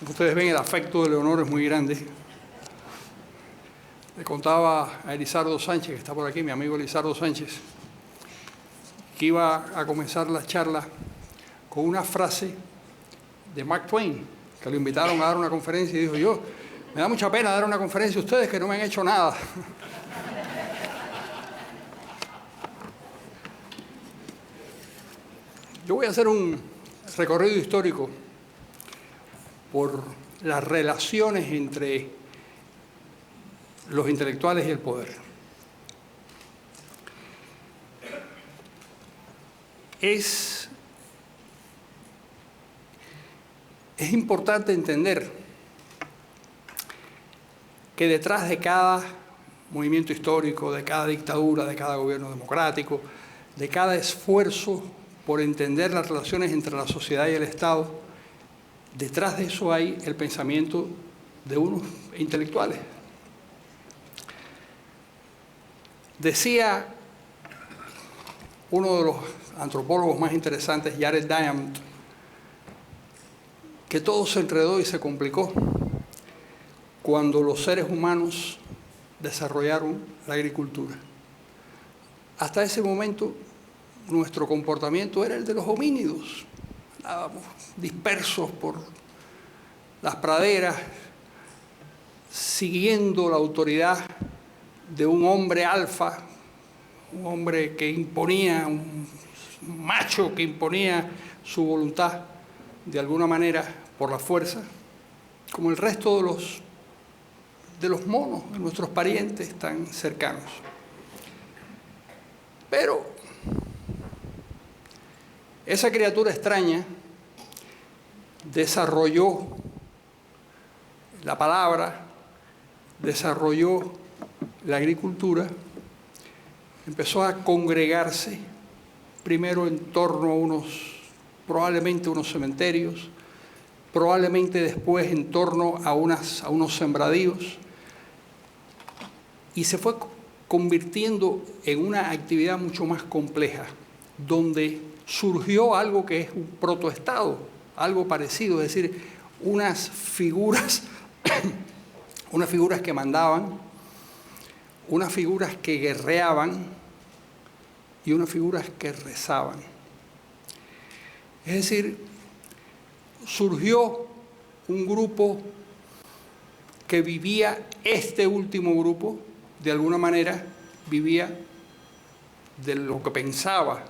Ustedes ven, el afecto de Leonor es muy grande. Le contaba a Elizardo Sánchez, que está por aquí, mi amigo Elizardo Sánchez, que iba a comenzar la charla con una frase de Mark Twain, que lo invitaron a dar una conferencia y dijo: me da mucha pena dar una conferencia a ustedes que no me han hecho nada. Yo voy a hacer un recorrido histórico por las relaciones entre los intelectuales y el poder. Es importante entender que detrás de cada movimiento histórico, de cada dictadura, de cada gobierno democrático, de cada esfuerzo por entender las relaciones entre la sociedad y el Estado, detrás de eso hay el pensamiento de unos intelectuales. Decía uno de los antropólogos más interesantes, Jared Diamond, que todo se enredó y se complicó cuando los seres humanos desarrollaron la agricultura. Hasta ese momento, nuestro comportamiento era el de los homínidos. Andábamos dispersos por las praderas, siguiendo la autoridad de un hombre alfa, un hombre que imponía, un macho que imponía su voluntad de alguna manera por la fuerza, como el resto de los monos, de nuestros parientes tan cercanos. Pero esa criatura extraña desarrolló la palabra, desarrolló la agricultura, empezó a congregarse primero en torno a probablemente unos cementerios, probablemente después en torno a unos sembradíos, y se fue convirtiendo en una actividad mucho más compleja, donde surgió algo que es un protoestado, algo parecido, es decir, unas figuras que mandaban, unas figuras que guerreaban y unas figuras que rezaban. Es decir, surgió un grupo que vivía, este último grupo, de alguna manera, vivía de lo que pensaba,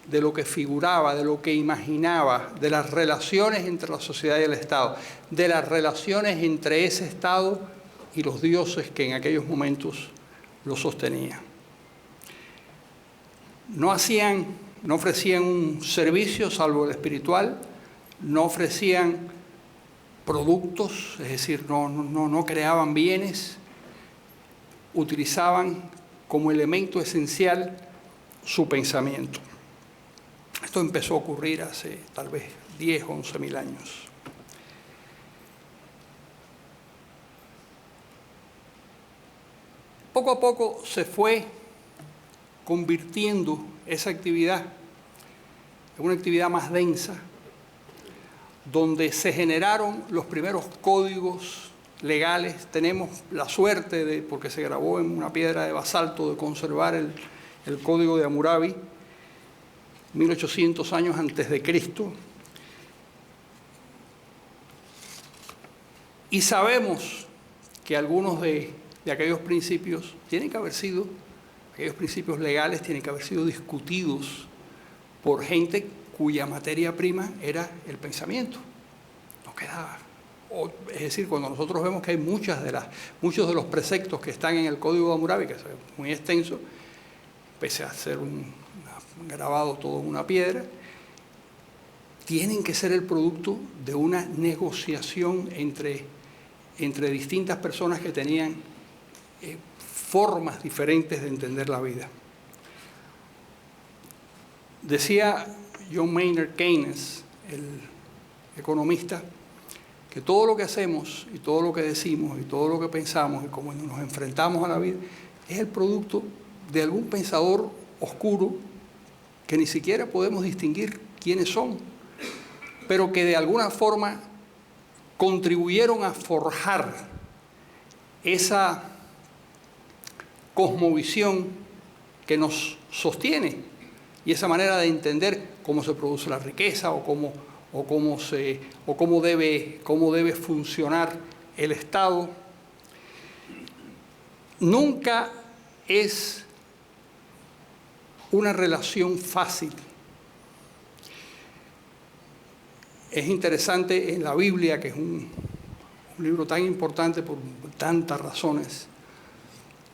de lo que figuraba, de lo que imaginaba, de las relaciones entre la sociedad y el Estado, de las relaciones entre ese Estado y los dioses que en aquellos momentos lo sostenían. No ofrecían un servicio salvo el espiritual, no ofrecían productos, es decir, no creaban bienes, utilizaban como elemento esencial su pensamiento. Esto empezó a ocurrir hace tal vez 10 o 11.000 años. Poco a poco se fue convirtiendo esa actividad en una actividad más densa, donde se generaron los primeros códigos legales. Tenemos la suerte porque se grabó en una piedra de basalto, de conservar el Código de Hammurabi, 1800 años antes de Cristo. Y sabemos que algunos de aquellos principios aquellos principios legales tienen que haber sido discutidos por gente cuya materia prima era el pensamiento. No quedaba. Es decir, cuando nosotros vemos que hay muchos de los preceptos que están en el Código de Hammurabi, que es muy extenso, pese a ser grabado todo en una piedra, tienen que ser el producto de una negociación entre distintas personas que tenían formas diferentes de entender la vida. Decía John Maynard Keynes, el economista, que todo lo que hacemos y todo lo que decimos y todo lo que pensamos y cómo nos enfrentamos a la vida es el producto de algún pensador oscuro que ni siquiera podemos distinguir quiénes son, pero que de alguna forma contribuyeron a forjar esa cosmovisión que nos sostiene y esa manera de entender cómo se produce la riqueza o cómo debe funcionar el Estado. Nunca es una relación fácil. Es interesante en la Biblia, que es un libro tan importante por tantas razones,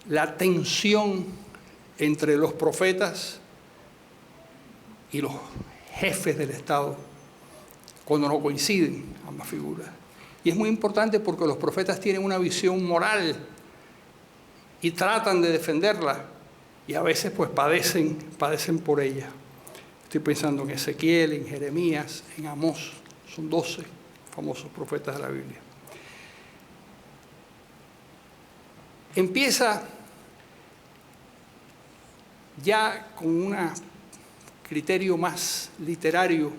la tensión entre los profetas y los jefes del Estado, cuando no coinciden ambas figuras. Y es muy importante porque los profetas tienen una visión moral y tratan de defenderla, y a veces pues padecen por ella. Estoy pensando en Ezequiel, en Jeremías, en Amós. Son 12 famosos profetas de la Biblia. Empieza ya con un criterio más literario,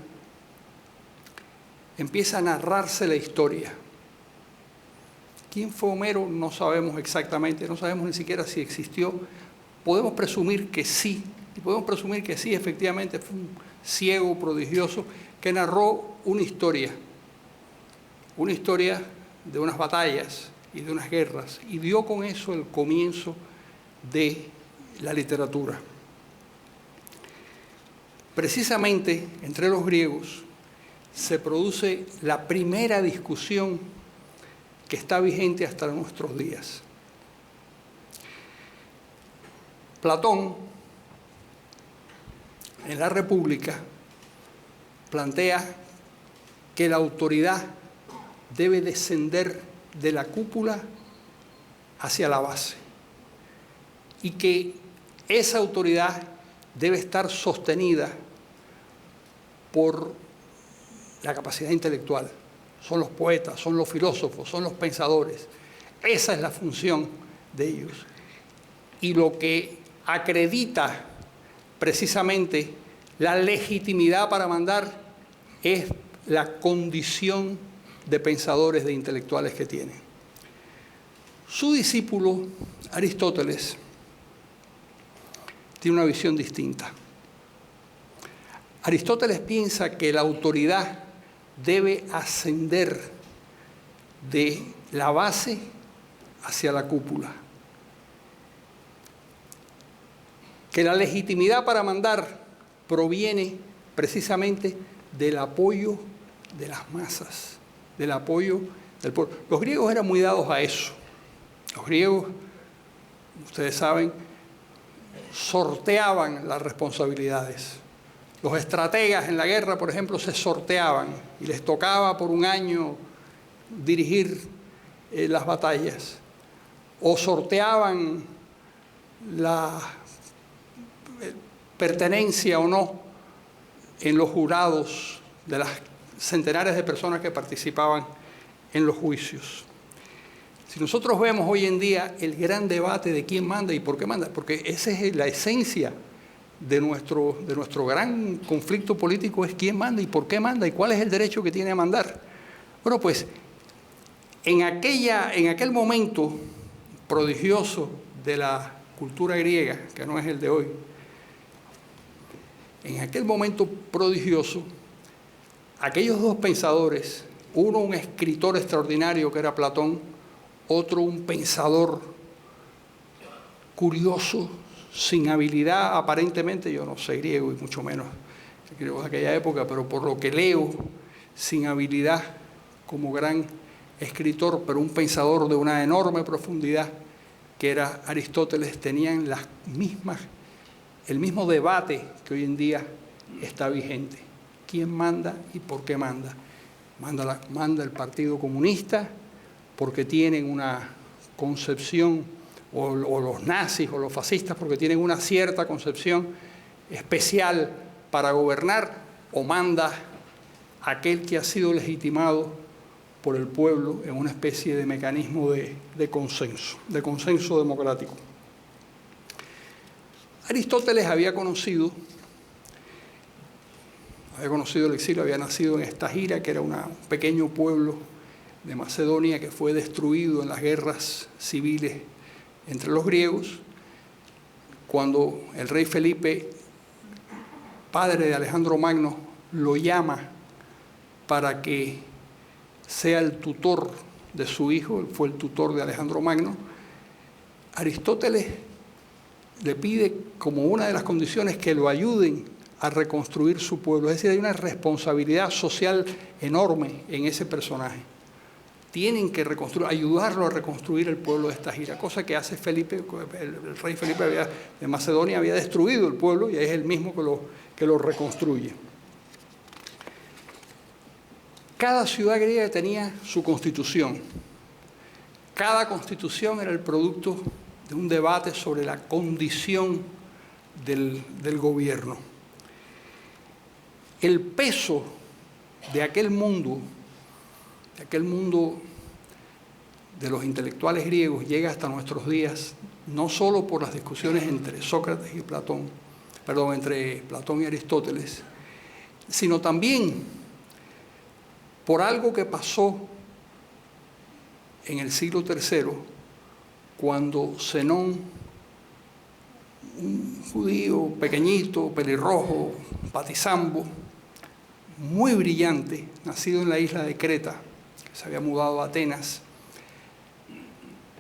empieza a narrarse la historia. ¿Quién fue Homero? No sabemos exactamente, no sabemos ni siquiera si existió. Podemos presumir que sí, y podemos presumir que sí, efectivamente fue un ciego prodigioso que narró una historia de unas batallas y de unas guerras, y dio con eso el comienzo de la literatura. Precisamente entre los griegos se produce la primera discusión que está vigente hasta nuestros días. Platón, en la República, plantea que la autoridad debe descender de la cúpula hacia la base y que esa autoridad debe estar sostenida por la capacidad intelectual. Son los poetas, son los filósofos, son los pensadores. Esa es la función de ellos. Y lo que acredita precisamente la legitimidad para mandar es la condición de pensadores, de intelectuales que tienen. Su discípulo, Aristóteles, tiene una visión distinta. Aristóteles piensa que la autoridad debe ascender de la base hacia la cúpula. Que la legitimidad para mandar proviene precisamente del apoyo de las masas, del apoyo del pueblo. Los griegos eran muy dados a eso. Los griegos, ustedes saben, sorteaban las responsabilidades. Los estrategas en la guerra, por ejemplo, se sorteaban y les tocaba por un año dirigir las batallas. O sorteaban la pertenencia o no en los jurados de las centenares de personas que participaban en los juicios. Si nosotros vemos hoy en día el gran debate de quién manda y por qué manda, porque esa es la esencia de nuestro gran conflicto político, es quién manda y por qué manda y cuál es el derecho que tiene a mandar. Bueno, pues en aquel momento prodigioso de la cultura griega, que no es el de hoy, en aquel momento prodigioso, aquellos dos pensadores, uno un escritor extraordinario que era Platón, otro un pensador curioso, sin habilidad aparentemente, yo no sé griego y mucho menos griego de aquella época, pero por lo que leo, sin habilidad como gran escritor, pero un pensador de una enorme profundidad, que era Aristóteles, tenían el mismo debate que hoy en día está vigente. ¿Quién manda y por qué manda? Manda el Partido Comunista porque tienen una concepción, o los nazis o los fascistas porque tienen una cierta concepción especial para gobernar, o manda aquel que ha sido legitimado por el pueblo en una especie de mecanismo de consenso democrático. Aristóteles había conocido el exilio, había nacido en Estagira, que era un pequeño pueblo de Macedonia, que fue destruido en las guerras civiles entre los griegos, cuando el rey Felipe, padre de Alejandro Magno, lo llama para que sea el tutor de su hijo, él fue el tutor de Alejandro Magno, Aristóteles le pide como una de las condiciones que lo ayuden a reconstruir su pueblo. Es decir, hay una responsabilidad social enorme en ese personaje. Tienen que ayudarlo a reconstruir el pueblo de Estagira, cosa que hace Felipe, el rey Felipe de Macedonia había destruido el pueblo y es él mismo que lo reconstruye. Cada ciudad griega tenía su constitución. Cada constitución era el producto de un debate sobre la condición del gobierno. El peso de aquel mundo de los intelectuales griegos llega hasta nuestros días, no solo por las discusiones entre Sócrates y entre Platón y Aristóteles, sino también por algo que pasó en el siglo III, cuando Zenón, un judío pequeñito, pelirrojo, patizambo, muy brillante, nacido en la isla de Creta, que se había mudado a Atenas,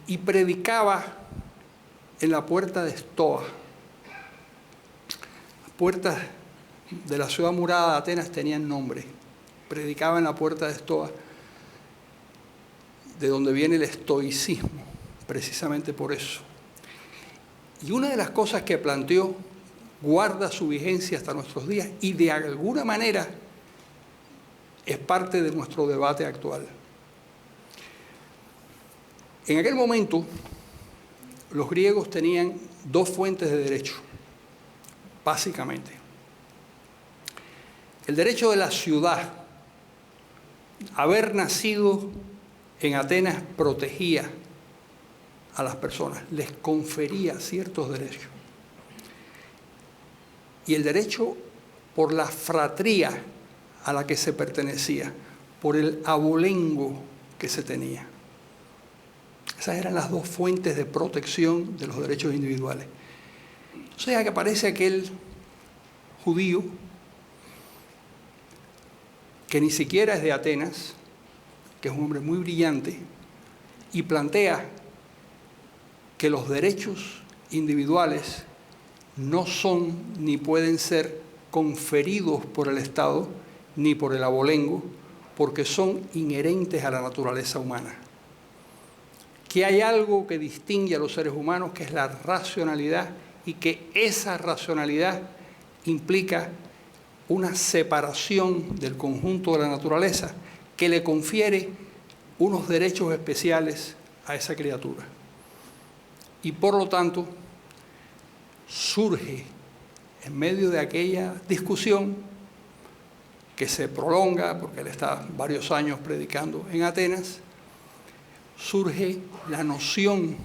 y predicaba en la puerta de Stoa. Las puertas de la ciudad murada de Atenas tenían nombre. Predicaba en la puerta de Stoa, de donde viene el estoicismo, precisamente por eso. Y una de las cosas que planteó guarda su vigencia hasta nuestros días y de alguna manera es parte de nuestro debate actual. En aquel momento, los griegos tenían dos fuentes de derecho, básicamente. El derecho de la ciudad. Haber nacido en Atenas protegía a las personas, les confería ciertos derechos. Y el derecho por la fratría a la que se pertenecía, por el abolengo que se tenía. Esas eran las dos fuentes de protección de los derechos individuales. O sea que aparece aquel judío que ni siquiera es de Atenas, que es un hombre muy brillante, y plantea que los derechos individuales no son ni pueden ser conferidos por el Estado ni por el abolengo, porque son inherentes a la naturaleza humana. Que hay algo que distingue a los seres humanos, que es la racionalidad, y que esa racionalidad implica una separación del conjunto de la naturaleza que le confiere unos derechos especiales a esa criatura. Y por lo tanto, surge en medio de aquella discusión que se prolonga, porque él está varios años predicando en Atenas, surge la noción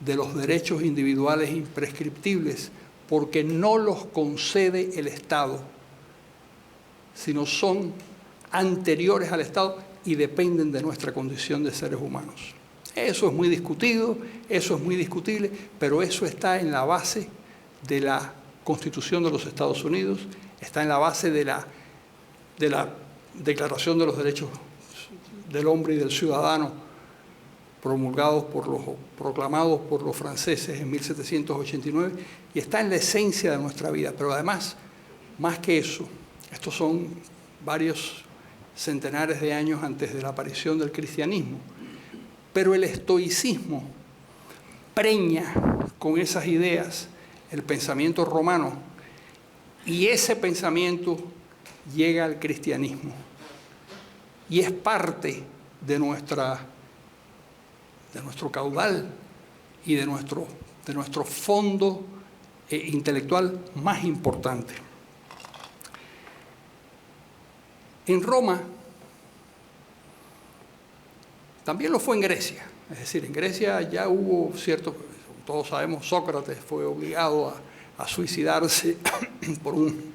de los derechos individuales imprescriptibles, porque no los concede el Estado, sino son anteriores al Estado y dependen de nuestra condición de seres humanos. Eso es muy discutido, eso es muy discutible, pero eso está en la base de la Constitución de los Estados Unidos, está en la base de la Declaración de los Derechos del Hombre y del Ciudadano, proclamados por los franceses en 1789, y está en la esencia de nuestra vida. Pero además, más que eso, estos son varios centenares de años antes de la aparición del cristianismo, pero el estoicismo preña con esas ideas el pensamiento romano, y ese pensamiento llega al cristianismo y es parte de nuestro caudal y de nuestro fondo intelectual más importante. En Roma, también lo fue en Grecia, es decir, en Grecia ya hubo todos sabemos, Sócrates fue obligado a suicidarse por un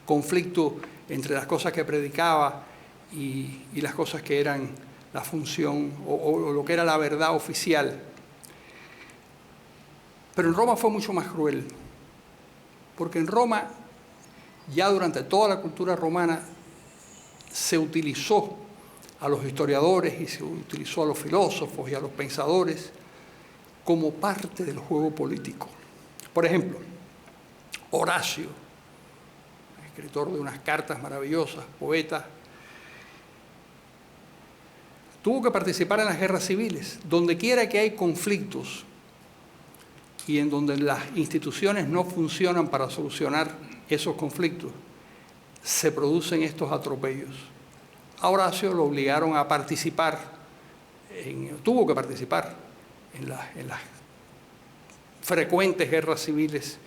conflicto entre las cosas que predicaba y las cosas que eran la función o lo que era la verdad oficial. Pero en Roma fue mucho más cruel, porque en Roma, ya durante toda la cultura romana, se utilizó a los historiadores y se utilizó a los filósofos y a los pensadores como parte del juego político. Por ejemplo, Horacio, escritor de unas cartas maravillosas, poeta, tuvo que participar en las guerras civiles. Donde quiera que hay conflictos y en donde las instituciones no funcionan para solucionar esos conflictos, se producen estos atropellos. A Horacio lo obligaron a participar, tuvo que participar en las frecuentes guerras civiles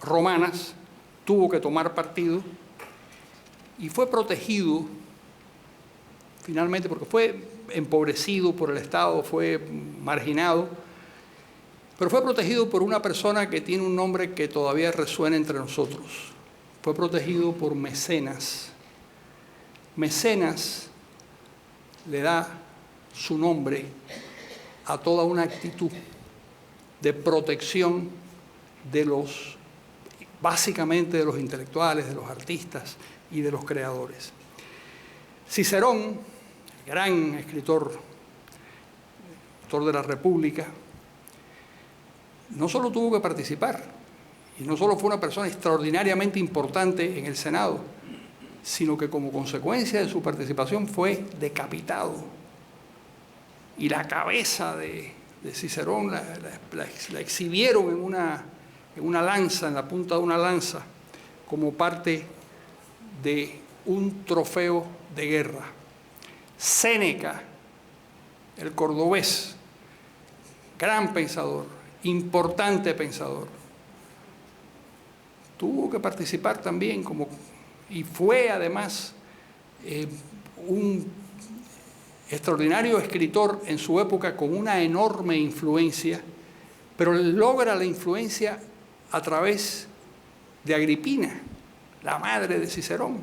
romanas, tuvo que tomar partido y fue protegido finalmente, porque fue empobrecido por el Estado, fue marginado, pero fue protegido por una persona que tiene un nombre que todavía resuena entre nosotros. Fue protegido por Mecenas. Mecenas le da su nombre a toda una actitud de protección de los, básicamente de los intelectuales, de los artistas y de los creadores. Cicerón, gran escritor, autor de la República, no solo tuvo que participar, y no solo fue una persona extraordinariamente importante en el Senado, sino que como consecuencia de su participación fue decapitado. Y la cabeza de Cicerón la exhibieron en una lanza, en la punta de una lanza, como parte de un trofeo de guerra. Séneca, el cordobés, gran pensador, importante pensador, tuvo que participar también y fue además un extraordinario escritor en su época con una enorme influencia, pero logra la influencia a través de Agripina, la madre de Cicerón,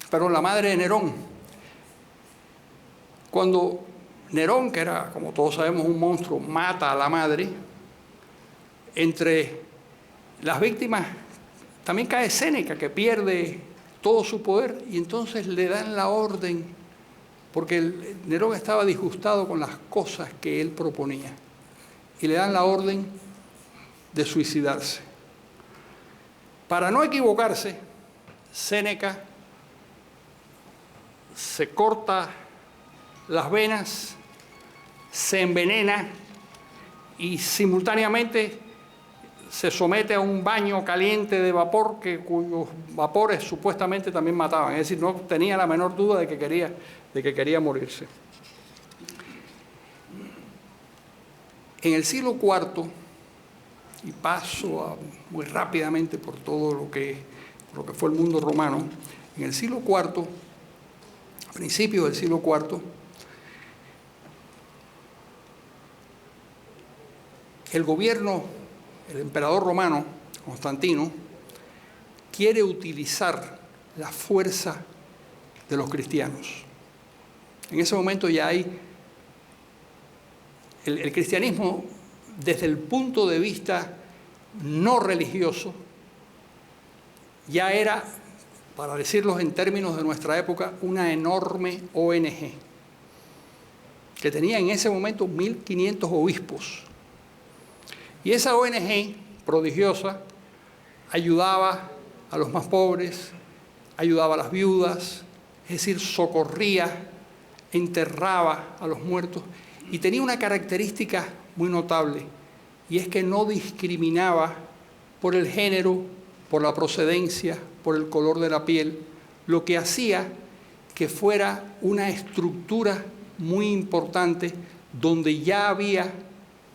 pero la madre de Nerón. Cuando Nerón, que era, como todos sabemos, un monstruo, mata a la madre, entre las víctimas también cae Séneca, que pierde todo su poder, y entonces le dan la orden, porque Nerón estaba disgustado con las cosas que él proponía, y le dan la orden de suicidarse. Para no equivocarse, Séneca se corta las venas, se envenena y simultáneamente se somete a un baño caliente de vapor cuyos vapores supuestamente también mataban. Es decir, no tenía la menor duda de que quería morirse. En el siglo IV, y paso muy rápidamente por todo lo que fue el mundo romano, en el siglo IV, a principios del siglo IV, el gobierno, el emperador romano, Constantino, quiere utilizar la fuerza de los cristianos. En ese momento ya hay el cristianismo, desde el punto de vista no religioso, ya era, para decirlo en términos de nuestra época, una enorme ONG, que tenía en ese momento 1.500 obispos. Y esa ONG prodigiosa ayudaba a los más pobres, ayudaba a las viudas, es decir, socorría, enterraba a los muertos, y tenía una característica muy notable, y es que no discriminaba por el género, por la procedencia, por el color de la piel, lo que hacía que fuera una estructura muy importante donde ya había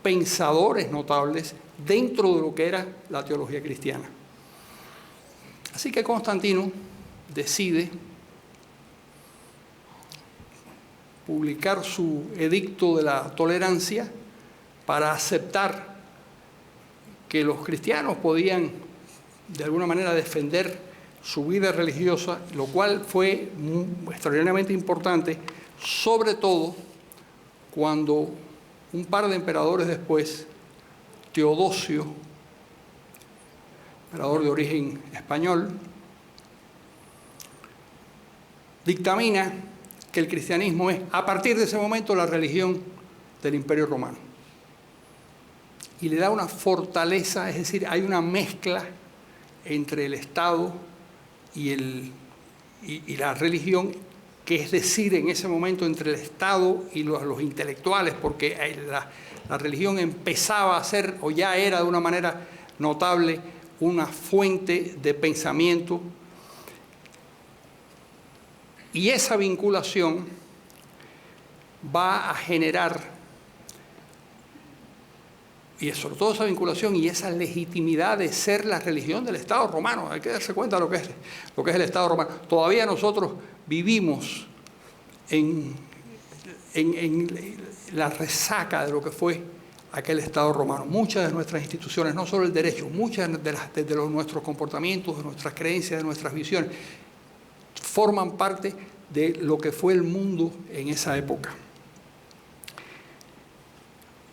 pensadores notables dentro de lo que era la teología cristiana. Así que Constantino decide publicar su edicto de la tolerancia para aceptar que los cristianos podían de alguna manera defender su vida religiosa, lo cual fue extraordinariamente importante, sobre todo cuando un par de emperadores después, Teodosio, emperador de origen español, dictamina que el cristianismo es, a partir de ese momento, la religión del Imperio Romano. Y le da una fortaleza, es decir, hay una mezcla entre el Estado y la religión, que es decir, en ese momento entre el Estado y los intelectuales, porque la religión empezaba a ser, o ya era de una manera notable, una fuente de pensamiento. Y esa vinculación va a generar, y sobre todo esa vinculación y esa legitimidad de ser la religión del Estado romano. Hay que darse cuenta de lo que es el Estado romano. Todavía nosotros vivimos en la resaca de lo que fue aquel Estado romano. Muchas de nuestras instituciones, no solo el derecho, muchas de nuestros comportamientos, de nuestras creencias, de nuestras visiones, forman parte de lo que fue el mundo en esa época.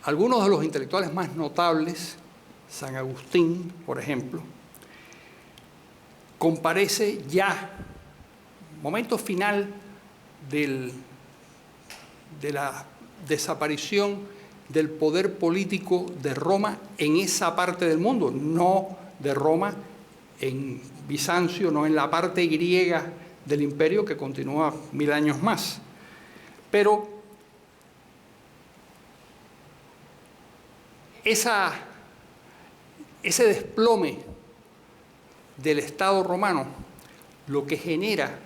Algunos de los intelectuales más notables, San Agustín, por ejemplo, comparece ya, momento final de la desaparición del poder político de Roma en esa parte del mundo, no de Roma en Bizancio, no en la parte griega del imperio que continúa 1000 años más. Pero ese desplome del Estado romano lo que genera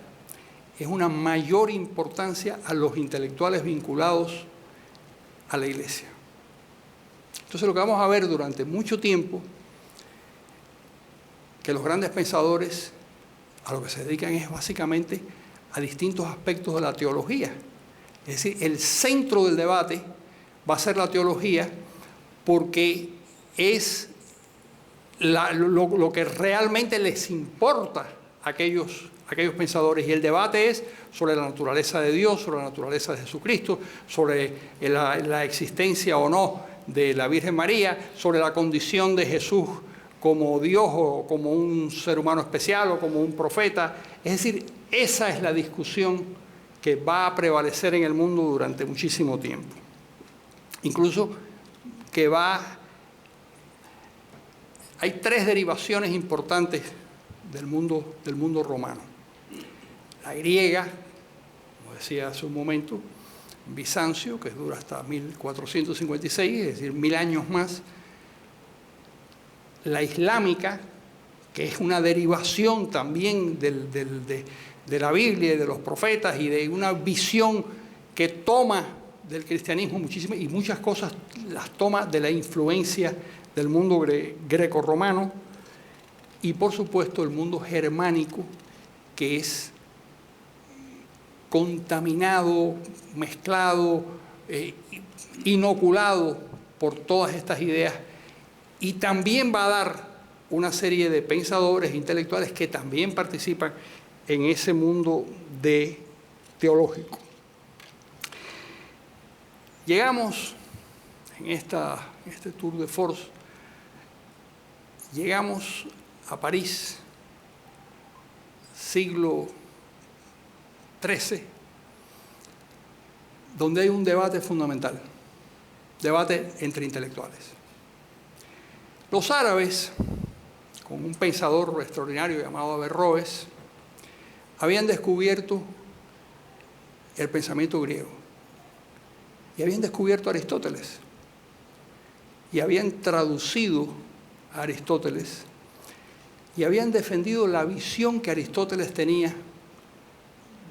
es una mayor importancia a los intelectuales vinculados a la Iglesia. Entonces lo que vamos a ver durante mucho tiempo, que los grandes pensadores a lo que se dedican es básicamente a distintos aspectos de la teología. Es decir, el centro del debate va a ser la teología, porque es lo que realmente les importa a aquellos pensadores. Y el debate es sobre la naturaleza de Dios, sobre la naturaleza de Jesucristo, sobre la existencia o no de la Virgen María, sobre la condición de Jesús como Dios o como un ser humano especial o como un profeta. Es decir, esa es la discusión que va a prevalecer en el mundo durante muchísimo tiempo. Incluso que hay 3 derivaciones importantes del mundo romano. La griega, como decía hace un momento, Bizancio, que dura hasta 1456, es decir, 1000 años más. La islámica, que es una derivación también de la Biblia y de los profetas y de una visión que toma del cristianismo muchísimas y muchas cosas las toma de la influencia del mundo greco-romano, y por supuesto el mundo germánico, que es contaminado, mezclado, inoculado por todas estas ideas, y también va a dar una serie de pensadores intelectuales que también participan en ese mundo teológico. Llegamos en este tour de force, llegamos a París, siglo XIII, donde hay un debate fundamental, debate entre intelectuales. Los árabes, con un pensador extraordinario llamado Averroes, habían descubierto el pensamiento griego y habían descubierto a Aristóteles y habían traducido a Aristóteles y habían defendido la visión que Aristóteles tenía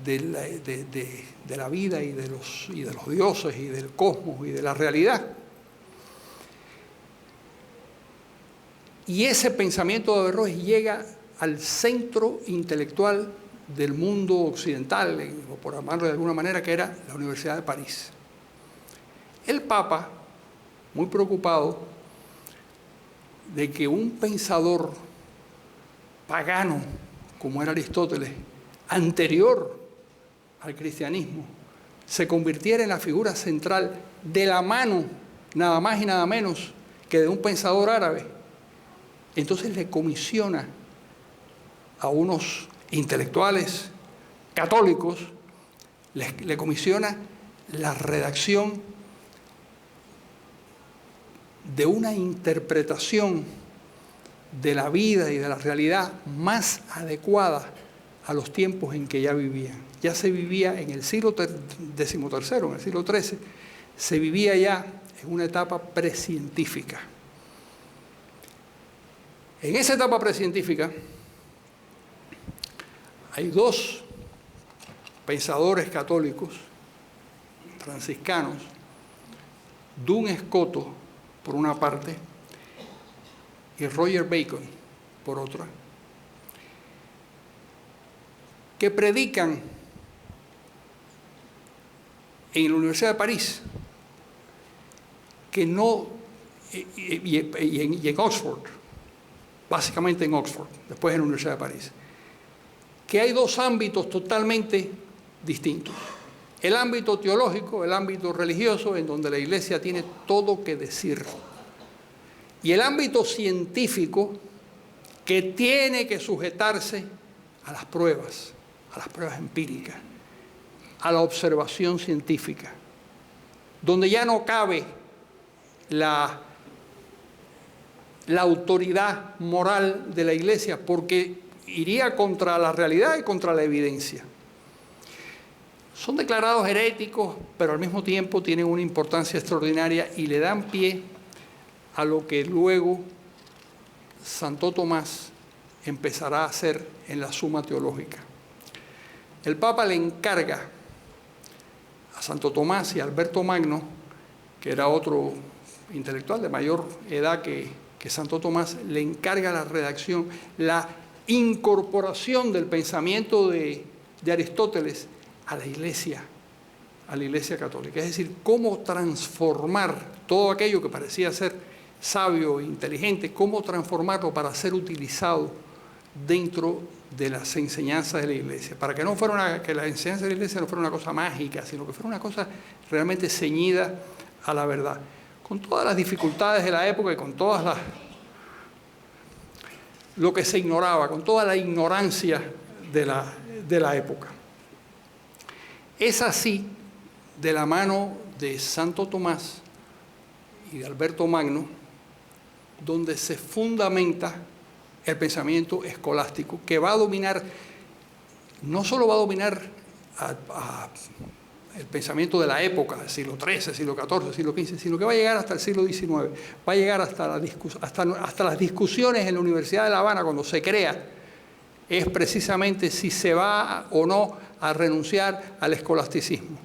de la vida y de los dioses y del cosmos y de la realidad. Y ese pensamiento de Averroes llega al centro intelectual del mundo occidental, o por llamarlo de alguna manera, que era la Universidad de París. El Papa, muy preocupado de que un pensador pagano como era Aristóteles, anterior al cristianismo, se convirtiera en la figura central de la mano, nada más y nada menos que de un pensador árabe, entonces le comisiona a unos intelectuales católicos, le comisiona la redacción de una interpretación de la vida y de la realidad más adecuada a los tiempos en que ya vivían. Ya se vivía en el siglo XIII, en el siglo XIII, se vivía ya en una etapa precientífica. En esa etapa precientífica hay dos pensadores católicos franciscanos, Duns Scotus por una parte y Roger Bacon por otra, que predican en la Universidad de París que no, y en Oxford, básicamente en Oxford, después en la Universidad de París, que hay dos ámbitos totalmente distintos. El ámbito teológico, el ámbito religioso, en donde la Iglesia tiene todo que decir. Y el ámbito científico, que tiene que sujetarse a las pruebas empíricas, a la observación científica, donde ya no cabe la autoridad moral de la Iglesia, porque iría contra la realidad y contra la evidencia. Son declarados heréticos, pero al mismo tiempo tienen una importancia extraordinaria y le dan pie a lo que luego Santo Tomás empezará a hacer en la Suma Teológica. El Papa le encarga a Santo Tomás y a Alberto Magno, que era otro intelectual de mayor edad que Santo Tomás, le encarga la redacción, la incorporación del pensamiento de Aristóteles a la Iglesia católica. Es decir, cómo transformar todo aquello que parecía ser sabio e inteligente, cómo transformarlo para ser utilizado dentro de las enseñanzas de la Iglesia, para que no fuera que las enseñanzas de la Iglesia no fuera una cosa mágica, sino que fuera una cosa realmente ceñida a la verdad, con todas las dificultades de la época y con todas lo que se ignoraba, con toda la ignorancia de la época. Es así, de la mano de Santo Tomás y de Alberto Magno, donde se fundamenta el pensamiento escolástico, que va a dominar, no solo va a dominar el pensamiento de la época, del siglo XIII, siglo XIV, siglo XV, sino que va a llegar hasta el siglo XIX, va a llegar hasta las discusiones en la Universidad de La Habana cuando se crea, es precisamente si se va o no a renunciar al escolasticismo.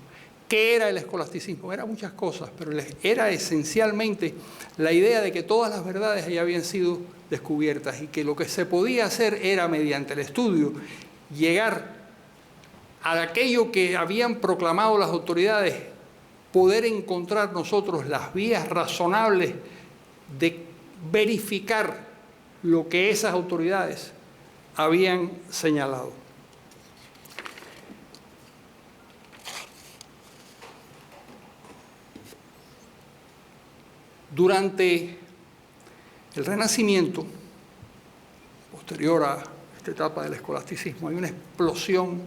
¿Qué era el escolasticismo? Era muchas cosas, pero era esencialmente la idea de que todas las verdades ya habían sido descubiertas y que lo que se podía hacer era, mediante el estudio, llegar a aquello que habían proclamado las autoridades, poder encontrar nosotros las vías razonables de verificar lo que esas autoridades habían señalado. Durante el Renacimiento, posterior a esta etapa del escolasticismo, hay una explosión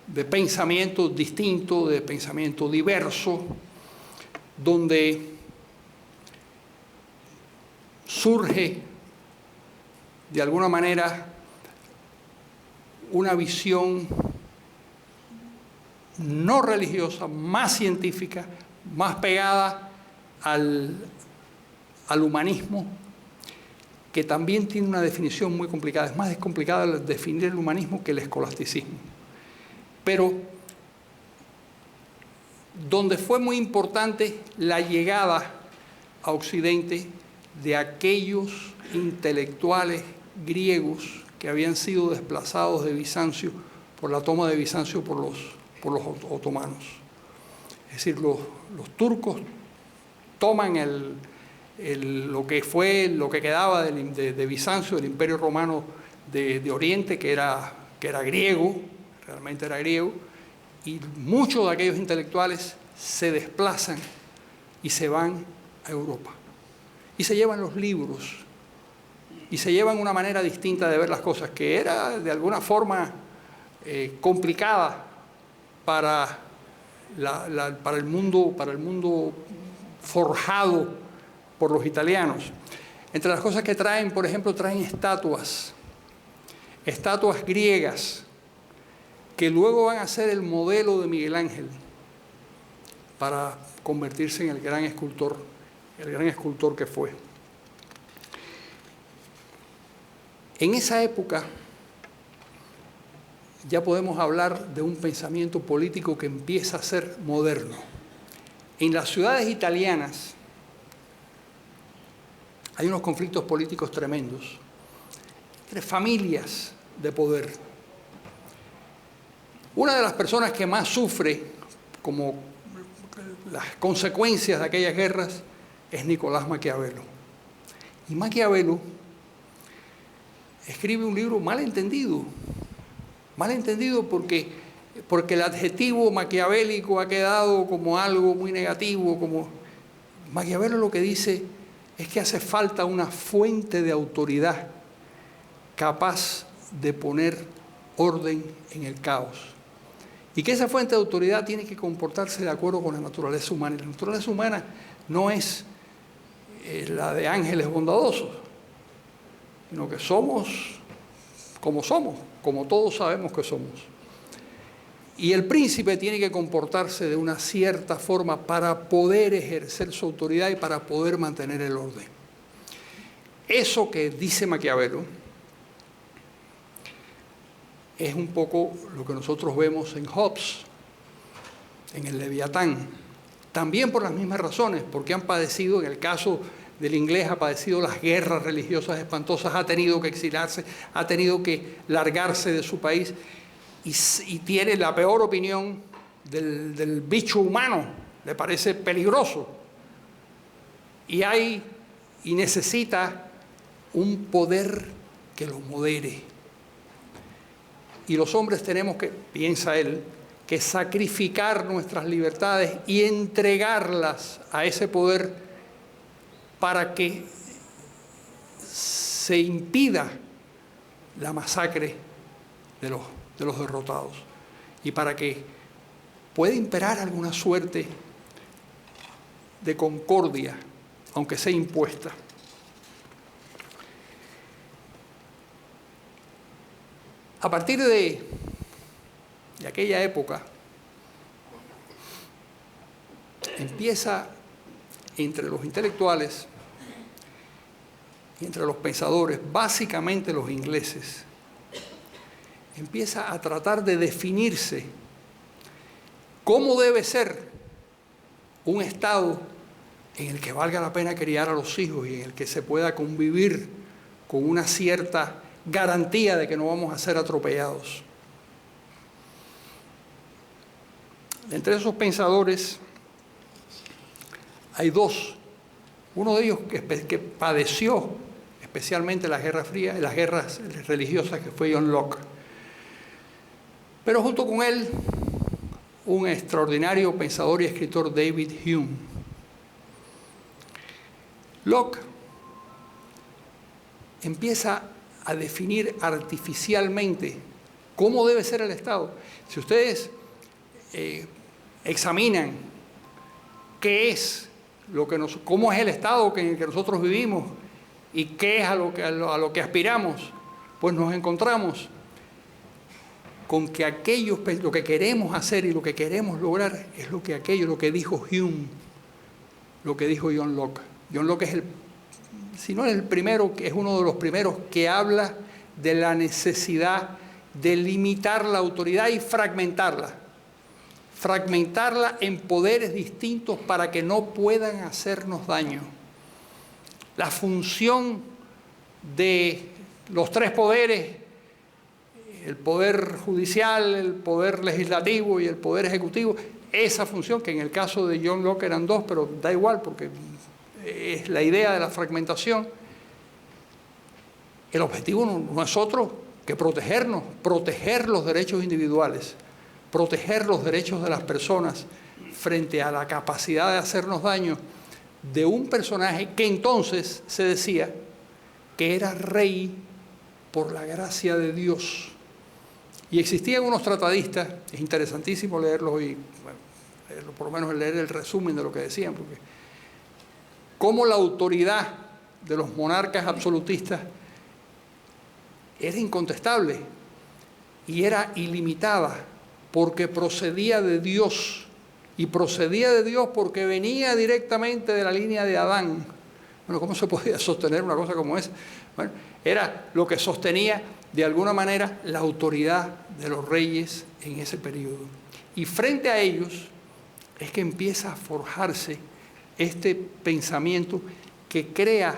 de pensamiento distinto, de pensamiento diverso, donde surge de alguna manera una visión no religiosa, más científica, más pegada al humanismo, que también tiene una definición muy complicada. Es más complicada definir el humanismo que el escolasticismo. Pero donde fue muy importante la llegada a Occidente de aquellos intelectuales griegos que habían sido desplazados de Bizancio por la toma de Bizancio por los otomanos. Es decir, los turcos toman lo que quedaba de Bizancio, del Imperio Romano de Oriente, que era griego, realmente era griego, y muchos de aquellos intelectuales se desplazan y se van a Europa. Y se llevan los libros, y se llevan una manera distinta de ver las cosas, que era de alguna forma complicada para el mundo forjado por los italianos. Entre las cosas que traen, por ejemplo, traen estatuas griegas, que luego van a ser el modelo de Miguel Ángel para convertirse en el gran escultor que fue. En esa época ya podemos hablar de un pensamiento político que empieza a ser moderno. En las ciudades italianas hay unos conflictos políticos tremendos entre familias de poder. Una de las personas que más sufre como las consecuencias de aquellas guerras es Nicolás Maquiavelo. Y Maquiavelo escribe un libro mal entendido porque el adjetivo maquiavélico ha quedado como algo muy negativo. Maquiavelo lo que dice es que hace falta una fuente de autoridad capaz de poner orden en el caos. Y que esa fuente de autoridad tiene que comportarse de acuerdo con la naturaleza humana. Y la naturaleza humana no es la de ángeles bondadosos, sino que somos, como todos sabemos que somos. Y el príncipe tiene que comportarse de una cierta forma para poder ejercer su autoridad y para poder mantener el orden. Eso que dice Maquiavelo es un poco lo que nosotros vemos en Hobbes, en el Leviatán, también por las mismas razones, porque han padecido, en el caso del inglés, ha padecido las guerras religiosas espantosas, ha tenido que exiliarse, ha tenido que largarse de su país y tiene la peor opinión del bicho humano, le parece peligroso. Y necesita un poder que lo modere. Y los hombres tenemos que, piensa él, que sacrificar nuestras libertades y entregarlas a ese poder para que se impida la masacre de los derrotados y para que pueda imperar alguna suerte de concordia, aunque sea impuesta. A partir de aquella época, empieza entre los intelectuales y entre los pensadores, básicamente los ingleses, empieza a tratar de definirse cómo debe ser un Estado en el que valga la pena criar a los hijos y en el que se pueda convivir con una cierta garantía de que no vamos a ser atropellados. Entre esos pensadores hay dos. Uno de ellos que padeció especialmente la Guerra Fría y las guerras religiosas, que fue John Locke. Pero junto con él, un extraordinario pensador y escritor, David Hume. Locke empieza a definir artificialmente cómo debe ser el Estado. Si ustedes examinan cómo es el Estado en el que nosotros vivimos y qué es a lo que aspiramos, pues nos encontramos con que lo que queremos hacer y lo que queremos lograr es lo que dijo Hume, lo que dijo John Locke. John Locke es si no es el primero, que es uno de los primeros que habla de la necesidad de limitar la autoridad y fragmentarla en poderes distintos para que no puedan hacernos daño. La función de los tres poderes, el poder judicial, el poder legislativo y el poder ejecutivo, esa función, que en el caso de John Locke eran dos, pero da igual porque es la idea de la fragmentación. El objetivo no es otro que proteger los derechos individuales, proteger los derechos de las personas frente a la capacidad de hacernos daño de un personaje que entonces se decía que era rey por la gracia de Dios. Y existían unos tratadistas, es interesantísimo leerlos y, bueno, por lo menos leer el resumen de lo que decían, porque cómo la autoridad de los monarcas absolutistas era incontestable y era ilimitada porque procedía de Dios, y procedía de Dios porque venía directamente de la línea de Adán. Bueno, ¿cómo se podía sostener una cosa como esa? Bueno, era lo que sostenía de alguna manera la autoridad de los reyes en ese periodo. Y frente a ellos es que empieza a forjarse este pensamiento que crea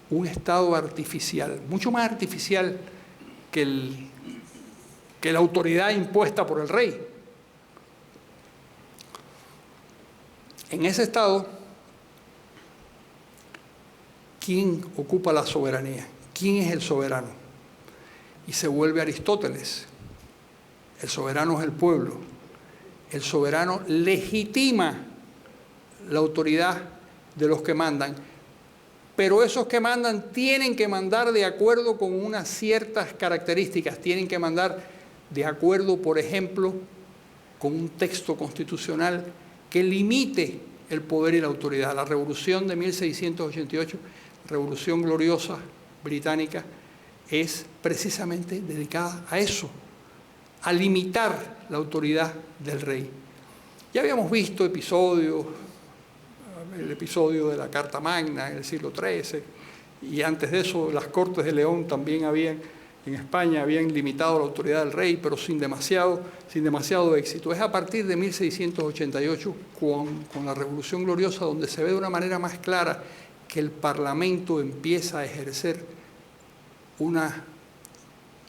un estado artificial, mucho más artificial que la autoridad impuesta por el rey. En ese estado, ¿quién ocupa la soberanía? ¿Quién es el soberano? Y se vuelve Aristóteles. El soberano es el pueblo. El soberano legitima la autoridad de los que mandan, pero esos que mandan tienen que mandar de acuerdo con unas ciertas características, tienen que mandar de acuerdo, por ejemplo, con un texto constitucional que limite el poder y la autoridad. La Revolución de 1688, Revolución Gloriosa británica, es precisamente dedicada a eso, a limitar la autoridad del rey. Ya habíamos visto episodios, el episodio de la Carta Magna en el siglo XIII, y antes de eso las Cortes de León también en España habían limitado la autoridad del rey, pero sin demasiado éxito. Es a partir de 1688, con la Revolución Gloriosa, donde se ve de una manera más clara que el Parlamento empieza a ejercer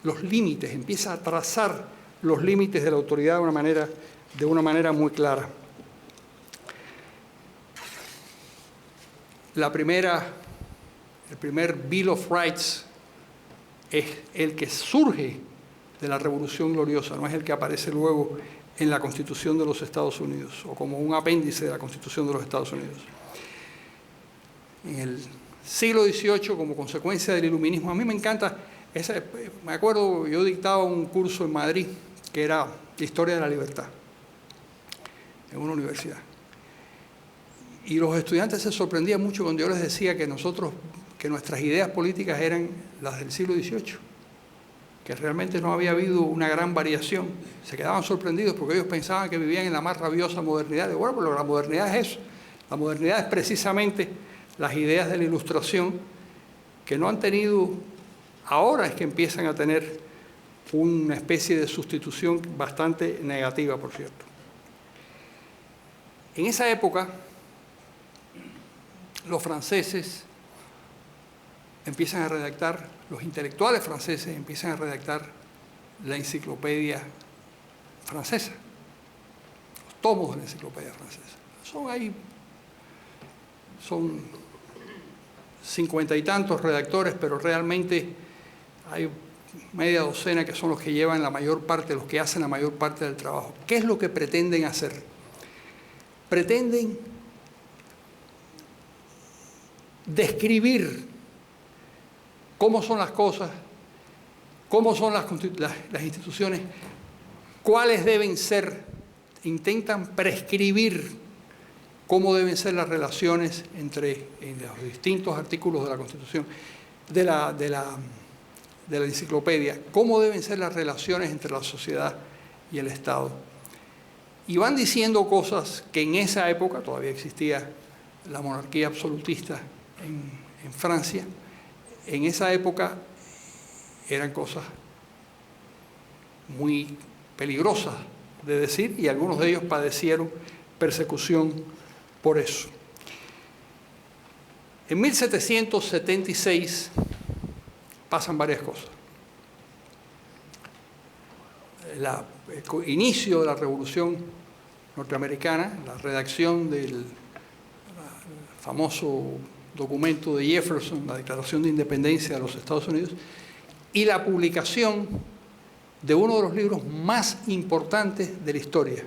los límites, empieza a trazar los límites de la autoridad de una manera muy clara. El primer Bill of Rights es el que surge de la Revolución Gloriosa, no es el que aparece luego en la Constitución de los Estados Unidos o como un apéndice de la Constitución de los Estados Unidos. En el siglo XVIII, como consecuencia del iluminismo, a mí me encanta, me acuerdo, yo dictaba un curso en Madrid que era Historia de la Libertad, en una universidad. Y los estudiantes se sorprendían mucho cuando yo les decía que nuestras ideas políticas eran las del siglo XVIII, que realmente no había habido una gran variación. Se quedaban sorprendidos porque ellos pensaban que vivían en la más rabiosa modernidad. Y bueno, pero la modernidad es eso. La modernidad es precisamente las ideas de la Ilustración que no han tenido, ahora es que empiezan a tener una especie de sustitución bastante negativa, por cierto. En esa época, los franceses empiezan a redactar, los intelectuales franceses empiezan a redactar la enciclopedia francesa, los tomos de la enciclopedia francesa. Son 50 y tantos redactores, pero realmente hay media docena que son los que llevan la mayor parte, los que hacen la mayor parte del trabajo. ¿Qué es lo que pretenden hacer? Pretenden describir cómo son las cosas, cómo son las instituciones, cuáles deben ser, intentan prescribir cómo deben ser las relaciones entre los distintos artículos de la Constitución, de la enciclopedia, cómo deben ser las relaciones entre la sociedad y el Estado. Y van diciendo cosas que en esa época todavía existía la monarquía absolutista en Francia. En esa época eran cosas muy peligrosas de decir y algunos de ellos padecieron persecución por eso. En 1776 pasan varias cosas. El inicio de la Revolución Norteamericana, la redacción del famoso documento de Jefferson, la Declaración de Independencia de los Estados Unidos, y la publicación de uno de los libros más importantes de la historia,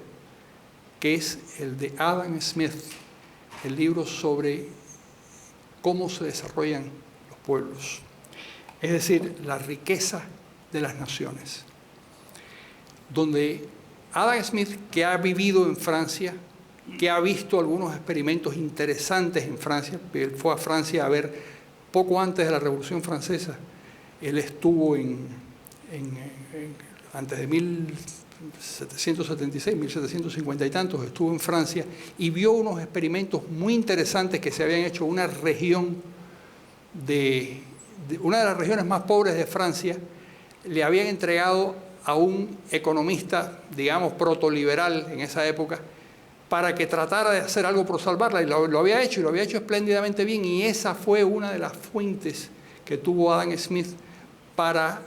que es el de Adam Smith, el libro sobre cómo se desarrollan los pueblos, es decir, la riqueza de las naciones, donde Adam Smith, que ha vivido en Francia, que ha visto algunos experimentos interesantes en Francia, él fue a Francia a ver, poco antes de la Revolución Francesa, él estuvo antes de 1776, 1750 y tantos, estuvo en Francia y vio unos experimentos muy interesantes que se habían hecho en una región una de las regiones más pobres de Francia. Le habían entregado a un economista, digamos, protoliberal en esa época, para que tratara de hacer algo por salvarla, y lo había hecho, y lo había hecho espléndidamente bien, y esa fue una de las fuentes que tuvo Adam Smith para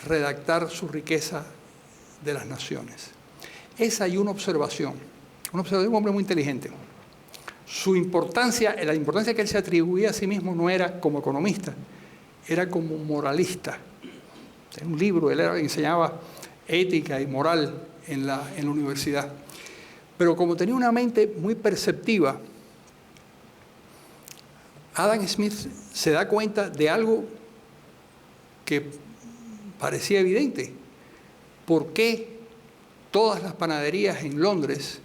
redactar su riqueza de las naciones. Esa y una observación de un hombre muy inteligente. Su importancia, la importancia que él se atribuía a sí mismo no era como economista, era como moralista. En un libro, él enseñaba ética y moral en la universidad. Pero como tenía una mente muy perceptiva, Adam Smith se da cuenta de algo que parecía evidente. ¿Por qué todas las panaderías en Londres,